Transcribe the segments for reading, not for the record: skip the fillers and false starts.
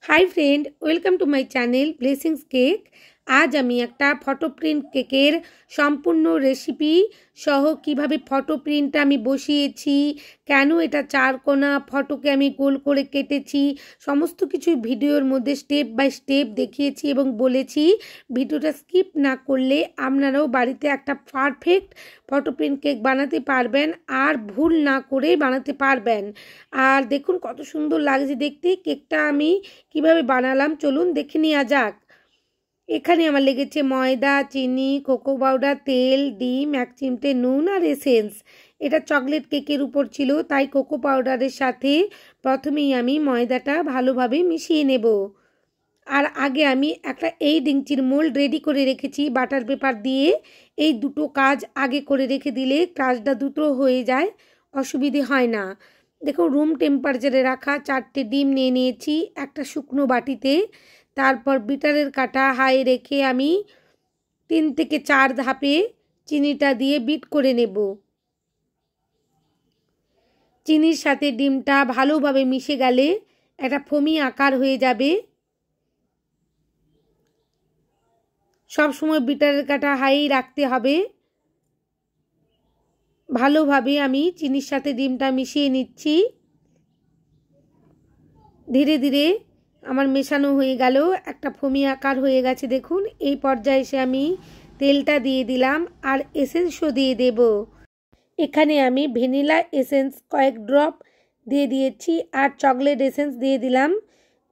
High friend welcome to my channel Blessings Cake. आज आमी एकटा फटो प्रिंट केकेर सम्पूर्ण रेसिपि सह किभाबे फटो प्रिंट आमी बसिएछि, केन एटा चारकोना फटोके आमी गोल करे केटेछि, समस्त किछु भिडियोर मध्य स्टेप बाई स्टेप देखिएछि एबं बोलेछि। भिडियोटा स्किप ना करले आपनाराओ बाड़ीते एकटा पारफेक्ट फटो प्रिंट केक बानाते पारबेन आर भूल ना करे बानाते पारबेन। आर देखुन कत सुंदर लागছে देखते। केकटा आमी কিভাবে বানালাম চলুন দেখে নেওয়া যাক। এখানে আমার লেগেছে ময়দা, চিনি, কোকো পাউডার, তেল, ডিম, 1 চিমটে নুন আর এসেন্স। এটা চকলেট কেকের উপর ছিল, তাই কোকো পাউডারের সাথে প্রথমেই আমি ময়দাটা ভালোভাবে মিশিয়ে নেব। আর আগে আমি একটা 8 ইঞ্চির মোল্ড রেডি করে রেখেছি বাটার পেপার দিয়ে। এই দুটো কাজ আগে করে রেখে দিলে কাজটা দ্রুত হয়ে যায়, অসুবিধে হয় না। देखो रूम टेम्पारेचारे रखा 4टे डिम निये निয়েছি একটা শুকনো বাটিতে। তারপর বিটারের কাটা হাই রেখে আমি 3 থেকে 4 ধাপে চিনিটা দিয়ে বিট করে নেব। চিনির সাথে ডিমটা ভালোভাবে মিশে গেলে একটা ফোমি আকার হয়ে যাবে। সব সময় বিটারের কাটা হাই রাখতে হবে। ভালোভাবে আমি চিনির সাথে ডিমটা মিশিয়ে নিচ্ছি। ধীরে ধীরে আমার মেশানো হয়ে গেল, একটা ফোমি আকার হয়ে গেছে দেখুন। এই পর্যায়ে এসে আমি তেলটা দিয়ে দিলাম আর এসেন্সও দিয়ে দেব। এখানে আমি ভ্যানিলা এসেন্স কয়েক ড্রপ দিয়ে দিয়েছি আর চকলেট এসেন্স দিয়ে দিলাম।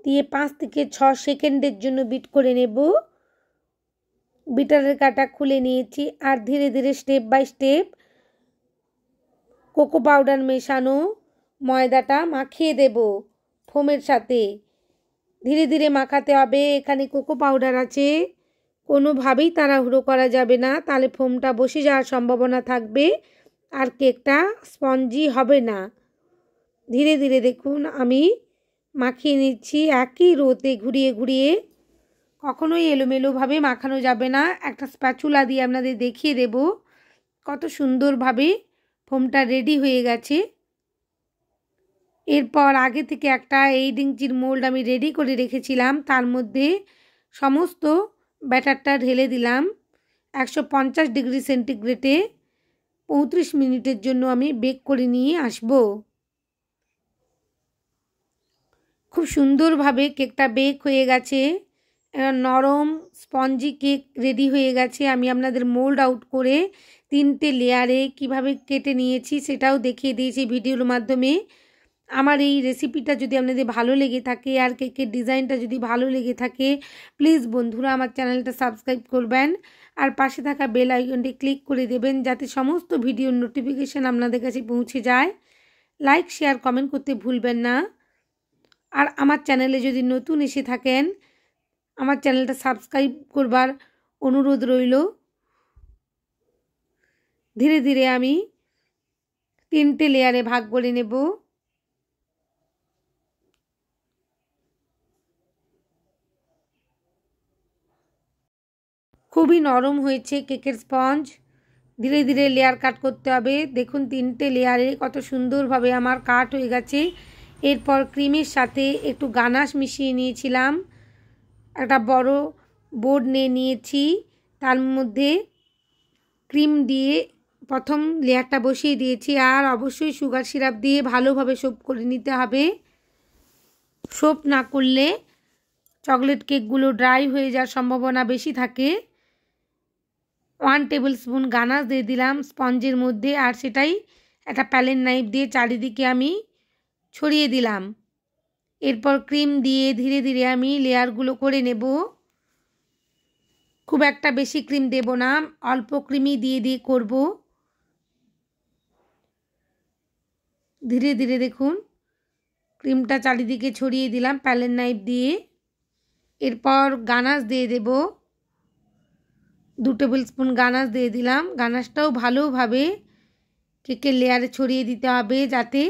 দিয়ে 5 থেকে 6 সেকেন্ডের জন্য বিট করে নেব। বিটারের কাটা খুলে নিয়েছি আর ধীরে ধীরে step by step cocoa powder মেশানো ময়দাটা মাখিয়ে দেব ফোমের সাথে। ধীরে ধীরে মাখাতে হবে। এখানে কোকো পাউডার আছে, কোনোভাবেই তাড়াহুড়ো করা যাবে না, তাহলে ফোমটা বসে যাওয়ার সম্ভাবনা থাকবে আর কেকটা স্পঞ্জি হবে না। ধীরে ধীরে দেখুন আমি মাখিয়ে নিচ্ছি একই রোতে ঘুরিয়ে ঘুরিয়ে। কখনোই এলোমেলোভাবে মাখানো যাবে না। একটা স্প্যাচুলা দিয়ে আপনাদের দেখিয়ে দেব কত সুন্দরভাবে ফোমটা রেডি হয়ে গেছে। এরপর আগে থেকে একটা 8 ইঞ্চির মোল্ড আমি রেডি করে রেখেছিলাম, তার মধ্যে সমস্ত ব্যাটারটা ঢেলে দিলাম। 150 ডিগ্রি সেন্টিগ্রেডে 35 মিনিটের জন্য আমি বেক করে নিয়ে আসব। খুব সুন্দরভাবে কেকটা বেক হয়ে গেছে, নরম স্পঞ্জি কেক রেডি হয়ে গেছে। আমি আপনাদের মোল্ড আউট করে 3টে লেয়ারে কিভাবে কেটে নিয়েছি সেটাও দেখিয়ে দিয়েছি ভিডিওর মাধ্যমে। আমার এই রেসিপিটা যদি আপনাদের ভালো লেগে থাকে আর কেকের ডিজাইনটা যদি ভালো লেগে থাকে, প্লিজ বন্ধুরা আমার চ্যানেলটা সাবস্ক্রাইব করবেন আর পাশে থাকা বেল আইকনটি ক্লিক করে দেবেন যাতে সমস্ত ভিডিওর নোটিফিকেশান আপনাদের কাছে পৌঁছে যায়। লাইক শেয়ার কমেন্ট করতে ভুলবেন না। আর আমার চ্যানেলে যদি নতুন এসে থাকেন আমার চ্যানেলটা সাবস্ক্রাইব করবার অনুরোধ রইল। ধীরে ধীরে আমি 3টে লেয়ারে ভাগ করে নেব। খুবই নরম হয়েছে কেকের স্পঞ্জ। ধীরে ধীরে লেয়ার কাট করতে হবে। দেখুন 3টে লেয়ারে কত সুন্দরভাবে আমার কাট হয়ে গেছে। এরপর ক্রিমের সাথে একটু গানাশ মিশিয়ে নিয়েছিলাম। একটা বড় বোর্ড নিয়েছি, তার মধ্যে ক্রিম দিয়ে প্রথম লেয়ারটা বসিয়ে দিয়েছি আর অবশ্যই সুগার সিরাপ দিয়ে ভালোভাবে সোপ করে নিতে হবে। সোপ না করলে চকলেট কেকগুলো ড্রাই হয়ে যাওয়ার সম্ভাবনা বেশি থাকে। 1 টেবিল স্পুন গানাশ দিয়ে দিলাম স্পঞ্জের মধ্যে আর সেটাই একটা প্যালেট নাইফ দিয়ে চারিদিকে আমি ছড়িয়ে দিলাম। এরপর ক্রিম দিয়ে ধীরে ধীরে আমি লেয়ারগুলো করে নেব। খুব একটা বেশি ক্রিম দেব না, অল্প ক্রিমই দিয়ে দিয়ে করব। ধীরে ধীরে দেখুন ক্রিমটা চারিদিকে ছড়িয়ে দিলাম প্যালেট নাইফ দিয়ে। এরপর গানাশ দিয়ে দেব, 2 টেবিল স্পুন গানাশ দিয়ে দিলাম। গানাশটাও ভালোভাবে কেকের লেয়ারে ছড়িয়ে দিতে হবে যাতে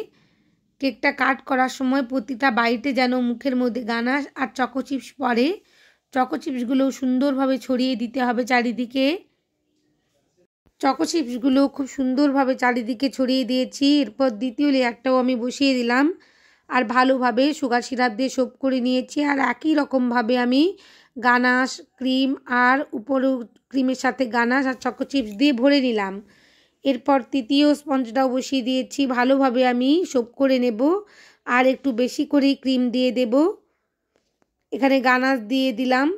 কেকটা কাট করার সময় প্রতিটা বাইটে যেন মুখের মধ্যে গানাশ আর চকো চিপস পড়ে। চকো চিপসগুলোও সুন্দরভাবে ছড়িয়ে দিতে হবে চারিদিকে। চকো চিপসগুলো খুব সুন্দরভাবে চারিদিকে ছড়িয়ে দিয়েছি। এরপর দ্বিতীয় লেয়ারটাও আমি বসিয়ে দিলাম আর ভালোভাবে সুগার সিরাপ দিয়ে সোপ করে নিয়েছি। আর একই রকমভাবে আমি গানাশ ক্রিম আর উপরেও ক্রিমের সাথে গানাশ আর চকো চিপস দিয়ে ভরে নিলাম। এরপর তৃতীয় স্পঞ্জটাও বসিয়ে দিয়েছি। ভালোভাবে আমি সোপ করে নেব আর একটু বেশি করেই ক্রিম দিয়ে দেব। এখানে গানাশ দিয়ে দিলাম,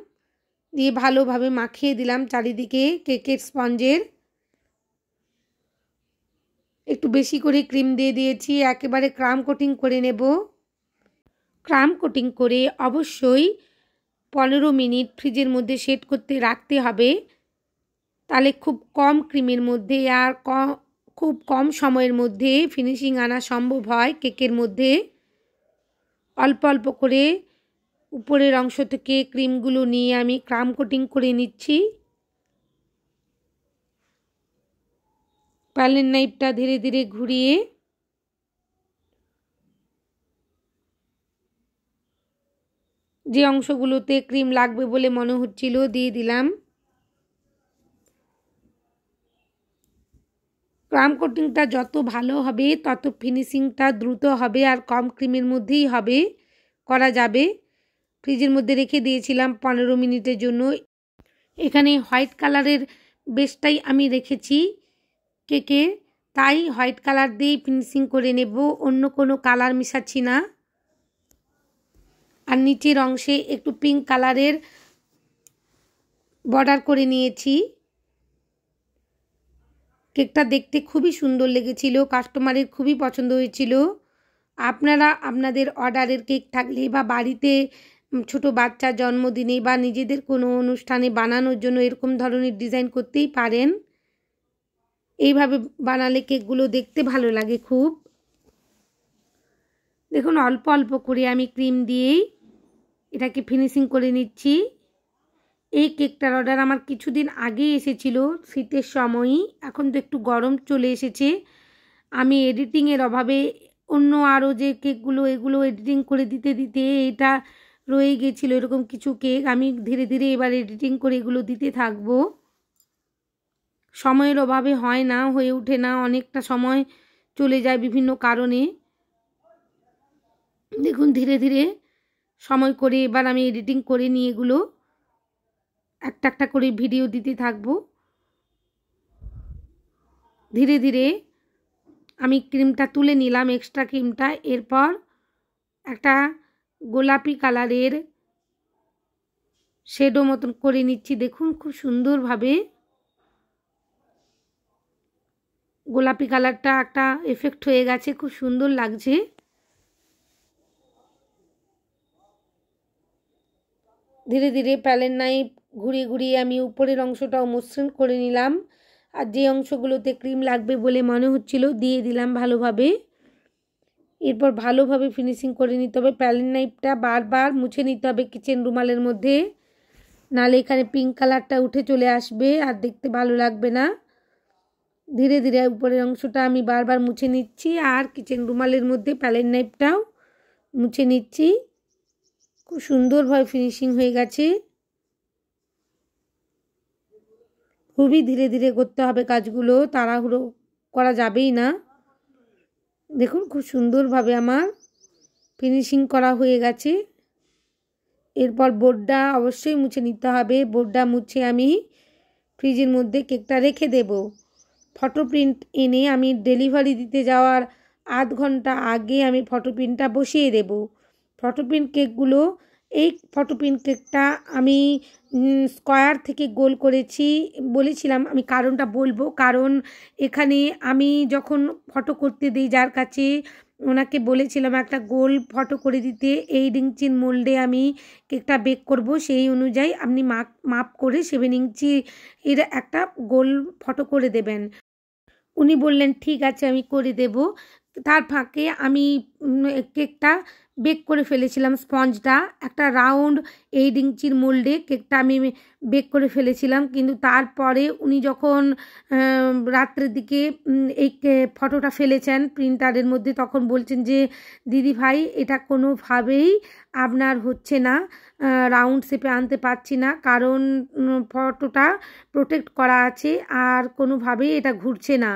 দিয়ে ভালোভাবে মাখিয়ে দিলাম চারিদিকে কেকের স্পঞ্জের। একটু বেশি করে ক্রিম দিয়ে দিয়েছি। একেবারে ক্রাম কোটিং করে নেব। ক্রাম কোটিং করে অবশ্যই 15 মিনিট ফ্রিজের মধ্যে সেট করতে রাখতে হবে। তাহলে খুব কম ক্রিমের মধ্যে আর খুব কম সময়ের মধ্যে ফিনিশিং আনা সম্ভব হয় কেকের মধ্যে। অল্প অল্প করে উপরের অংশ থেকে ক্রিমগুলো নিয়ে আমি ক্রাম কোটিং করে নিচ্ছি। প্যালেট নাইফটা ধীরে ধীরে ঘুরিয়ে যে অংশগুলোতে ক্রিম লাগবে বলে মনে হচ্ছিল দিয়ে দিলাম। ক্রাম কোটিংটা যত ভালো হবে তত ফিনিশিংটা দ্রুত হবে আর কম ক্রিমের মধ্যেই হবে, করা যাবে। ফ্রিজের মধ্যে রেখে দিয়েছিলাম 15 মিনিটের জন্য। এখানে হোয়াইট কালারের বেসটাই আমি রেখেছি কেকে, তাই হোয়াইট কালার দিয়েই ফিনিশিং করে নেব, অন্য কোনো কালার মিশাচ্ছি না। আর নিচের অংশে একটু পিঙ্ক কালারের বর্ডার করে নিয়েছি। কেকটা দেখতে খুবই সুন্দর লেগেছিল, কাস্টমারের খুবই পছন্দ হয়েছিল। আপনারা আপনাদের অর্ডারের কেক থাকলে বা বাড়িতে ছোট বাচ্চার জন্মদিনে বা নিজেদের কোনো অনুষ্ঠানে বানানোর জন্য এরকম ধরনের ডিজাইন করতেই পারেন। এইভাবে বানালে কেকগুলো দেখতে ভালো লাগে খুব। দেখুন অল্প অল্প করে আমি ক্রিম দিয়েই এটাকে ফিনিশিং করে নিচ্ছি। এই কেকটার অর্ডার আমার কিছুদিন আগেই এসেছিল শীতের সময়ই, এখন তো একটু গরম চলে এসেছে। আমি এডিটিংয়ের অভাবে অন্য আরও যে কেকগুলো এগুলো এডিটিং করে দিতে দিতে এটা রয়ে গেছিলো। এরকম কিছু কেক আমি ধীরে ধীরে এবার এডিটিং করে এগুলো দিতে থাকবো। সময়ের অভাবে হয় না, হয়ে ওঠে না, অনেকটা সময় চলে যায় বিভিন্ন কারণে। দেখুন ধীরে ধীরে সময় করে এবার আমি এডিটিং করে নিয়ে এগুলো একটা একটা করে ভিডিও দিতে থাকবো। ধীরে ধীরে আমি ক্রিমটা তুলে নিলাম, এক্সট্রা ক্রিমটা। এরপর একটা গোলাপি কালারের শেডো মতন করে নিচ্ছি। দেখুন খুব সুন্দরভাবে গোলাপি কালারটা একটা এফেক্ট হয়ে গেছে, খুব সুন্দর লাগছে। ধীরে ধীরে প্যালেট নাইফ ঘুরিয়ে ঘুরিয়ে আমি উপরের অংশটাও মসৃণ করে নিলাম। আর যে অংশগুলোতে ক্রিম লাগবে বলে মনে হচ্ছিল দিয়ে দিলাম ভালোভাবে। এরপর ভালোভাবে ফিনিশিং করে নিতে হবে। প্যালেট নাইফটা বারবার মুছে নিতে হবে কিচেন রুমালের মধ্যে, নাহলে এখানে পিঙ্ক কালারটা উঠে চলে আসবে আর দেখতে ভালো লাগবে না। ধীরে ধীরে উপরের অংশটা আমি বারবার মুছে নিচ্ছি আর কিচেন রুমালের মধ্যে প্যালেট নাইফটাও মুছে নিচ্ছি। খুব সুন্দরভাবে ফিনিশিং হয়ে গেছে। খুবই ধীরে ধীরে করতে হবে কাজগুলো, তাড়াহুড়ো করা যাবেই না। দেখুন খুব সুন্দরভাবে আমার ফিনিশিং করা হয়ে গেছে। এরপর বোর্ডটা অবশ্যই মুছে নিতে হবে। বোর্ডটা মুছে আমি ফ্রিজের মধ্যে কেকটা রেখে দেব। ফটো প্রিন্ট এনে আমি ডেলিভারি দিতে যাওয়ার আধ ঘন্টা আগে আমি ফটো প্রিন্টটা বসিয়ে দেব। ফটো প্রিন্ট কেকগুলো, এই ফটো প্রিন্ট কেকটা আমি স্কোয়ার থেকে গোল করেছি। বলেছিলাম আমি কারণটা বলবো, কারণ এখানে আমি যখন ফটো করতে দিই যার কাছে, ওনাকে বলেছিলাম একটা গোল ফটো করে দিতে। 8 ইঞ্চির মোল্ডে আমি কেকটা বেক করব, সেই অনুযায়ী আপনি মাপ করে 7 ইঞ্চি এর একটা গোল ফটো করে দেবেন। উনি বললেন ঠিক আছে আমি করে দেব। তার ফাঁকে আমি কেকটা বেক করে ফেলেছিলাম। স্পঞ্জটা একটা রাউন্ড 8 ইঞ্চির মোল্ডে কেকটা আমি বেক করে ফেলেছিলাম। কিন্তু তারপরে উনি যখন রাত্রের দিকে এই ফটোটা ফেলেছেন প্রিন্টারের মধ্যে, তখন বলছেন যে দিদি ভাই এটা কোনোভাবেই আপনার হচ্ছে না, রাউন্ড শেপে আনতে পারছি না, কারণ ফটোটা প্রোটেক্ট করা আছে আর কোনোভাবেই এটা ঘুরছে না,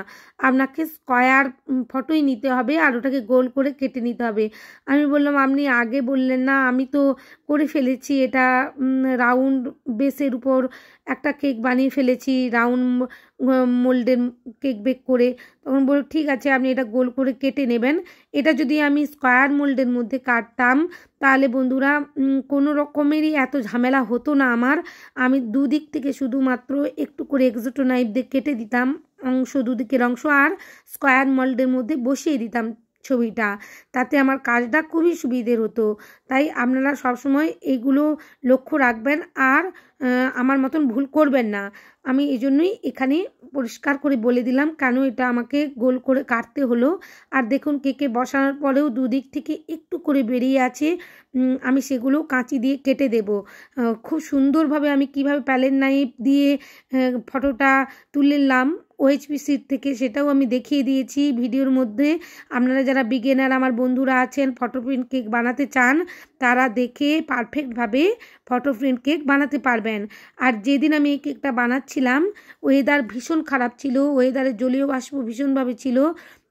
আপনাকে স্কোয়ার ফটোই নিতে হবে আর ওটাকে গোল করে কেটে কেটে নিতে হবে। আমি বললাম আপনি আগে বললেন না, আমি তো করে ফেলেছি এটা, রাউন্ড বেসের উপর একটা কেক বানিয়ে ফেলেছি, রাউন্ড মোল্ডের কেক বেক করে। তখন বলল ঠিক আছে আপনি এটা গোল করে কেটে নেবেন। এটা যদি আমি স্কোয়ার মোল্ডের মধ্যে কাটতাম তাহলে বন্ধুরা কোনো রকমেরই এত ঝামেলা হতো না আমার। আমি দুদিক থেকে শুধুমাত্র একটু করে এক্সোটো নাইফ দিয়ে কেটে দিতাম দুদিকের অংশ, আর স্কোয়ার মোল্ডের মধ্যে বসিয়ে দিতাম ছবিটা, তাতে আমার কাজটা খুবই সুবিধের হতো। তাই আপনারা সবসময় এইগুলো লক্ষ্য রাখবেন আর আমার মতন ভুল করবেন না। আমি এই জন্যই এখানে পরিষ্কার করে বলে দিলাম কেন এটা আমাকে গোল করে কাটতে হলো। আর দেখুন কেকে বসানোর পরেও দুদিক থেকে একটু করে বেরিয়ে আছে, আমি সেগুলো কাঁচি দিয়ে কেটে দেব। খুব সুন্দরভাবে আমি কিভাবে প্যালেট নাইফ দিয়ে ফটোটা তুললাম ওএইচপিসির থেকে, সেটাও আমি দেখিয়ে দিয়েছি ভিডিওর মধ্যে। আপনারা যারা বিগিনার আমার বন্ধুরা আছেন, ফটো প্রিন্ট কেক বানাতে চান, তারা দেখে পারফেক্টভাবে ফটো প্রিন্ট কেক বানাতে পারবেন। আর যেদিন আমি এই কেকটা বানাচ্ছিলাম ওয়েদার ভীষণ খারাপ ছিল, ওয়েদারের জলীয় বাষ্প ভীষণভাবে ছিল।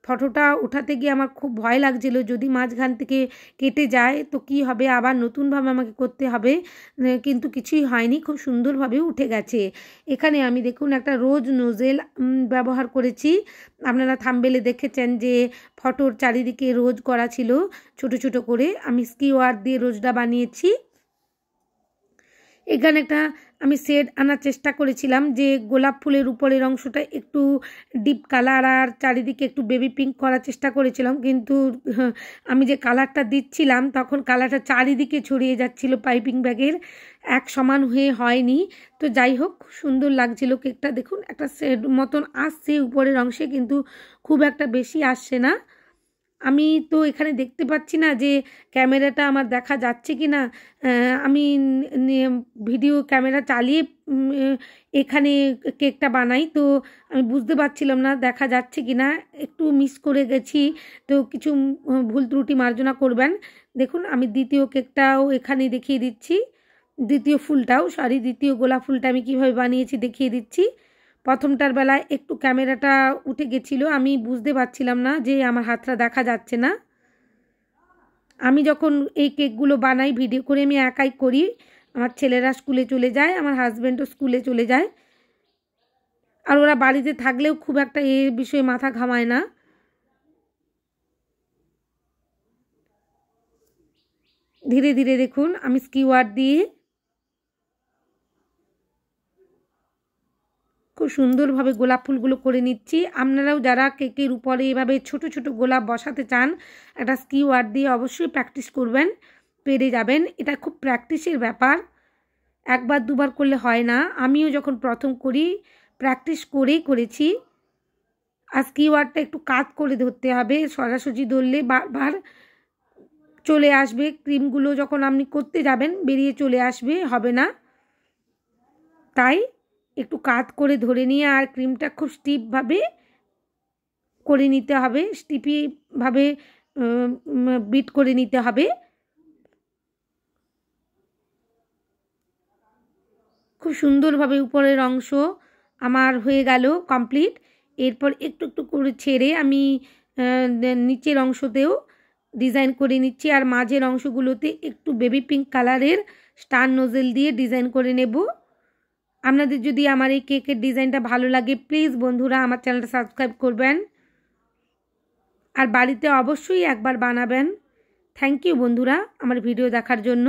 ফটোটা উঠাতে গিয়ে আমার খুব ভয় লাগছিল, যদি মাঝখান থেকে কেটে যায় তো কি হবে, আবার নতুনভাবে আমাকে করতে হবে। কিন্তু কিছুই হয়নি, খুব সুন্দরভাবে উঠে গেছে। এখানে আমি দেখুন একটা রোজ নোজেল ব্যবহার করেছি। আপনারা থাম্বনেলে দেখেছেন যে ফটোর চারিদিকে রোজ করা ছিল ছোট ছোট করে, আমি স্কিওয়ার দিয়ে রোজটা বানিয়েছি। এখানে একটা আমি শেড আনার চেষ্টা করেছিলাম যে গোলাপ ফুলের উপরের অংশটা একটু ডিপ কালার আর চারিদিকে একটু বেবি পিঙ্ক করার চেষ্টা করেছিলাম, কিন্তু আমি যে কালারটা দিচ্ছিলাম তখন কালারটা চারিদিকে ছড়িয়ে যাচ্ছিল পাইপিং ব্যাগের, এক সমান হয়ে হয়নি। তো যাই হোক সুন্দর লাগছিল কেকটা। দেখুন একটা শেড মতন আসছে উপরের অংশে, কিন্তু খুব একটা বেশি আসছে না। আমি তো এখানে দেখতে পাচ্ছি না যে ক্যামেরাটা আমার দেখা যাচ্ছে কি না। আমি ভিডিও ক্যামেরা চালিয়ে এখানে কেকটা বানাই, তো আমি বুঝতে পারছিলাম না দেখা যাচ্ছে কি না, একটু মিস করে গেছি, তো কিছু ভুল ত্রুটি মার্জনা করবেন। দেখুন আমি দ্বিতীয় কেকটাও এখানে দেখিয়ে দিচ্ছি, দ্বিতীয় গোলাপ ফুলটা আমি কীভাবে বানিয়েছি দেখিয়ে দিচ্ছি। প্রথমটার বেলায় একটু ক্যামেরাটা উঠে গেছিলো, আমি বুঝতে পারছিলাম না যে আমার হাতটা দেখা যাচ্ছে না। আমি যখন এই কেকগুলো বানাই ভিডিও করে আমি একাই করি, আমার ছেলেরা স্কুলে চলে যায়, আমার হাজব্যান্ডও স্কুলে চলে যায়, আর ওরা বাড়িতে থাকলেও খুব একটা এ বিষয়ে মাথা ঘামায় না। ধীরে ধীরে দেখুন আমি স্কিওয়ার দিয়ে খুব সুন্দরভাবে গোলাপ ফুলগুলো করে নিচ্ছি। আপনারাও যারা কেকের উপরে এভাবে ছোট ছোট গোলাপ বসাতে চান, একটা স্কিওয়ার দিয়ে অবশ্যই প্র্যাকটিস করবেন, পেরে যাবেন। এটা খুব প্র্যাকটিসের ব্যাপার, একবার দুবার করলে হয় না। আমিও যখন প্রথম করি প্র্যাকটিস করেই করেছি। আর স্কিওয়ারটা একটু কাত করে ধরতে হবে, সোজাসুজি ধরলে বারবার চলে আসবে, ক্রিমগুলো যখন আপনি করতে যাবেন বেরিয়ে চলে আসবে, হবে না। তাই একটু কাত করে ধরে নিয়ে আর ক্রিমটা খুব স্টিফভাবে করে নিতে হবে, স্টিফিভাবে বিট করে নিতে হবে। খুব সুন্দরভাবে উপরের অংশ আমার হয়ে গেল কমপ্লিট। এরপর একটু একটু করে ছেড়ে আমি নিচের অংশতেও ডিজাইন করে নিচ্ছি, আর মাঝের অংশগুলোতে একটু বেবি পিঙ্ক কালারের স্টার নোজেল দিয়ে ডিজাইন করে নেব। আপনাদের যদি আমার এই কেকের ডিজাইনটা ভালো লাগে প্লিজ বন্ধুরা আমার চ্যানেলটা সাবস্ক্রাইব করবেন, আর বাড়িতে অবশ্যই একবার বানাবেন। থ্যাংক ইউ বন্ধুরা আমার ভিডিও দেখার জন্য।